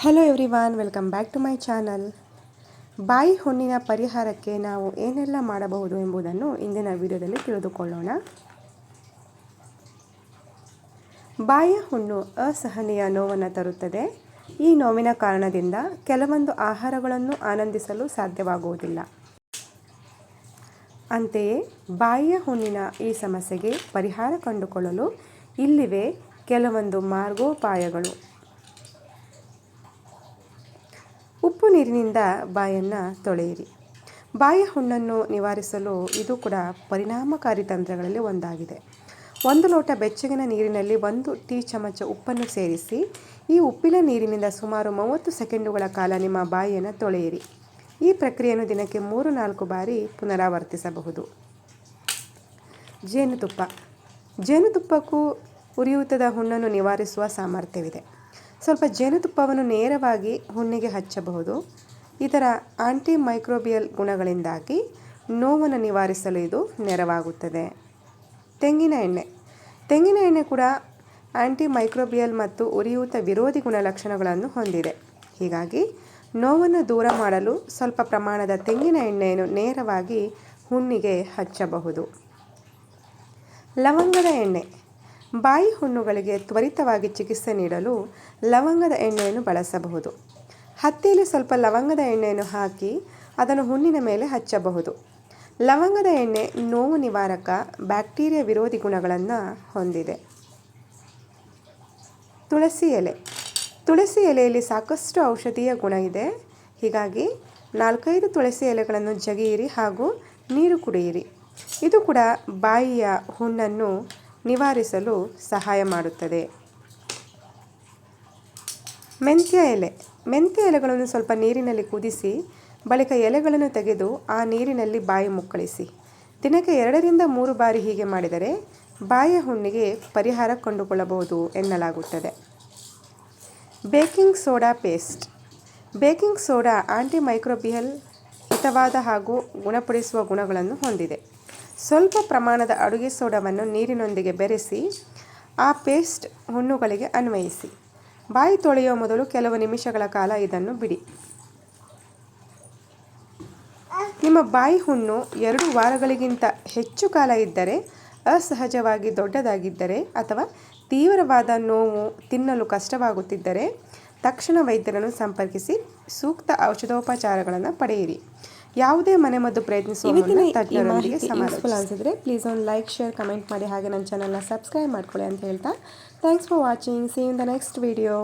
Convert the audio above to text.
Hello everyone, welcome back to my channel. ಬಾಯಿ ಹುಣ್ಣಿನ ಪರಿಹಾರಕ್ಕೆ ನಾವು ಏನೆಲ್ಲ ಮಾಡಬಹುದು ಎಂಬುದನ್ನು ಇಂದಿನ ವಿಡಿಯೋದಲ್ಲಿ ತಿಳಿದುಕೊಳ್ಳೋಣ. ಬಾಯಿಯ ಹುಣ್ಣು ಅಸಹನೀಯ ನೋವನ್ನು ತರುತ್ತದೆ. ಈ ನೋವಿನ ಕಾರಣದಿಂದ ಕೆಲವೊಂದು ಆಹಾರಗಳನ್ನು ಆನಂದಿಸಲು ಸಾಧ್ಯವಾಗುವುದಿಲ್ಲ. ಅಂತೆಯೇ ಬಾಯಿಯ ಹುಣ್ಣಿನ ಈ ಸಮಸ್ಯೆಗೆ ಪರಿಹಾರ ಕಂಡುಕೊಳ್ಳಲು ಇಲ್ಲಿವೆ ಕೆಲವೊಂದು ಮಾರ್ಗೋಪಾಯಗಳು. ಉಪ್ಪು ನೀರಿನಿಂದ ಬಾಯನ್ನು ತೊಳೆಯಿರಿ. ಬಾಯಿಯ ಹುಣ್ಣನ್ನು ನಿವಾರಿಸಲು ಇದು ಕೂಡ ಪರಿಣಾಮಕಾರಿ ತಂತ್ರಗಳಲ್ಲಿ ಒಂದಾಗಿದೆ. 1 ಲೋಟ ಬೆಚ್ಚಗಿನ ನೀರಿನಲ್ಲಿ 1 ಟೀ ಚಮಚ ಉಪ್ಪನ್ನು ಸೇರಿಸಿ ಈ ಉಪ್ಪಿನ ನೀರಿನಿಂದ ಸುಮಾರು 30 ಸೆಕೆಂಡುಗಳ ಕಾಲ ನಿಮ್ಮ ಬಾಯಿಯನ್ನು ತೊಳೆಯಿರಿ. ಈ ಪ್ರಕ್ರಿಯೆಯನ್ನು ದಿನಕ್ಕೆ 3-4 ಬಾರಿ ಪುನರಾವರ್ತಿಸಬಹುದು. ಜೇನುತುಪ್ಪಕ್ಕೂ ಉರಿಯೂತದ ಹುಣ್ಣನ್ನು ನಿವಾರಿಸುವ ಸಾಮರ್ಥ್ಯವಿದೆ. ಸ್ವಲ್ಪ ಜೇನುತುಪ್ಪವನ್ನು ನೇರವಾಗಿ ಹುಣ್ಣಿಗೆ ಹಚ್ಚಬಹುದು. ಇದರ ಆಂಟಿಮೈಕ್ರೋಬಿಯಲ್ ಗುಣಗಳಿಂದಾಗಿ ನೋವನ್ನು ನಿವಾರಿಸಲು ಇದು ನೆರವಾಗುತ್ತದೆ. ತೆಂಗಿನ ಎಣ್ಣೆ ಕೂಡ ಆಂಟಿಮೈಕ್ರೋಬಿಯಲ್ ಮತ್ತು ಉರಿಯೂತ ವಿರೋಧಿ ಗುಣಲಕ್ಷಣಗಳನ್ನು ಹೊಂದಿದೆ. ಹೀಗಾಗಿ ನೋವನ್ನು ದೂರ ಮಾಡಲು ಸ್ವಲ್ಪ ಪ್ರಮಾಣದ ತೆಂಗಿನ ಎಣ್ಣೆಯನ್ನು ನೇರವಾಗಿ ಹುಣ್ಣಿಗೆ ಹಚ್ಚಬಹುದು. ಲವಂಗದ ಎಣ್ಣೆ. ಬಾಯಿ ಹುಣ್ಣುಗಳಿಗೆ ತ್ವರಿತವಾಗಿ ಚಿಕಿತ್ಸೆ ನೀಡಲು ಲವಂಗದ ಎಣ್ಣೆಯನ್ನು ಬಳಸಬಹುದು. ಹತ್ತಿಯಲ್ಲಿ ಸ್ವಲ್ಪ ಲವಂಗದ ಎಣ್ಣೆಯನ್ನು ಹಾಕಿ ಅದನ್ನು ಹುಣ್ಣಿನ ಮೇಲೆ ಹಚ್ಚಬಹುದು. ಲವಂಗದ ಎಣ್ಣೆ ನೋವು ನಿವಾರಕ, ಬ್ಯಾಕ್ಟೀರಿಯಾ ವಿರೋಧಿ ಗುಣಗಳನ್ನು ಹೊಂದಿದೆ. ತುಳಸಿ ಎಲೆಯಲ್ಲಿ ಸಾಕಷ್ಟು ಔಷಧೀಯ ಗುಣ ಇದೆ. ಹೀಗಾಗಿ 4-5 ತುಳಸಿ ಎಲೆಗಳನ್ನು ಜಗಿಯಿರಿ ಹಾಗೂ ನೀರು ಕುಡಿಯಿರಿ. ಇದು ಕೂಡ ಬಾಯಿಯ ಹುಣ್ಣನ್ನು ನಿವಾರಿಸಲು ಸಹಾಯ ಮಾಡುತ್ತದೆ. ಮೆಂತ್ಯ ಎಲೆಗಳನ್ನು ಸ್ವಲ್ಪ ನೀರಿನಲ್ಲಿ ಕುದಿಸಿ ಬಳಿಕ ಎಲೆಗಳನ್ನು ತೆಗೆದು ಆ ನೀರಿನಲ್ಲಿ ಬಾಯಿ ಮುಕ್ಕಳಿಸಿ. ದಿನಕ್ಕೆ 2-3 ಬಾರಿ ಹೀಗೆ ಮಾಡಿದರೆ ಬಾಯಿಯ ಹುಣ್ಣಿಗೆ ಪರಿಹಾರ ಕಂಡುಕೊಳ್ಳಬಹುದು ಎನ್ನಲಾಗುತ್ತದೆ. Baking soda paste. Baking soda antimicrobial, ಹಿತವಾದ ಹಾಗೂ ಗುಣಪಡಿಸುವ ಗುಣಗಳನ್ನು ಹೊಂದಿದೆ. ಸ್ವಲ್ಪ ಪ್ರಮಾಣದ ಅಡುಗೆ ಸೋಡಾವನ್ನು ನೀರಿನೊಂದಿಗೆ ಬೆರೆಸಿ ಆ ಪೇಸ್ಟ್ ಹುಣ್ಣುಗಳಿಗೆ ಅನ್ವಯಿಸಿ. ಬಾಯಿ ತೊಳೆಯುವ ಮೊದಲು ಕೆಲವು ನಿಮಿಷಗಳ ಕಾಲ ಇದನ್ನು ಬಿಡಿ. ನಿಮ್ಮ ಬಾಯಿ ಹುಣ್ಣು 2 ವಾರಗಳಿಗಿಂತ ಹೆಚ್ಚು ಕಾಲ ಇದ್ದರೆ, ಅಸಹಜವಾಗಿ ದೊಡ್ಡದಾಗಿದ್ದರೆ ಅಥವಾ ತೀವ್ರವಾದ ನೋವು, ತಿನ್ನಲು ಕಷ್ಟವಾಗುತ್ತಿದ್ದರೆ ತಕ್ಷಣ ವೈದ್ಯರನ್ನು ಸಂಪರ್ಕಿಸಿ ಸೂಕ್ತ ಔಷಧೋಪಚಾರಗಳನ್ನು ಪಡೆಯಿರಿ. ಯಾವುದೇ ಮನೆಮದ್ದು ಪ್ರಯತ್ನಿಸುವ ಮುನ್ನ ತಜ್ಞರೊಂದಿಗೆ ಅನಿಸಿದ್ರೆ ಪ್ಲೀಸ್ ಒಂದು ಲೈಕ್, ಶೇರ್, ಕಮೆಂಟ್ ಮಾಡಿ. ಹಾಗೆ ನನ್ನ ಚಾನಲ್ನ ಸಬ್ಸ್ಕ್ರೈಬ್ ಮಾಡ್ಕೊಳ್ಳಿ ಅಂತ ಹೇಳ್ತಾ thanks for watching. See you in the next video.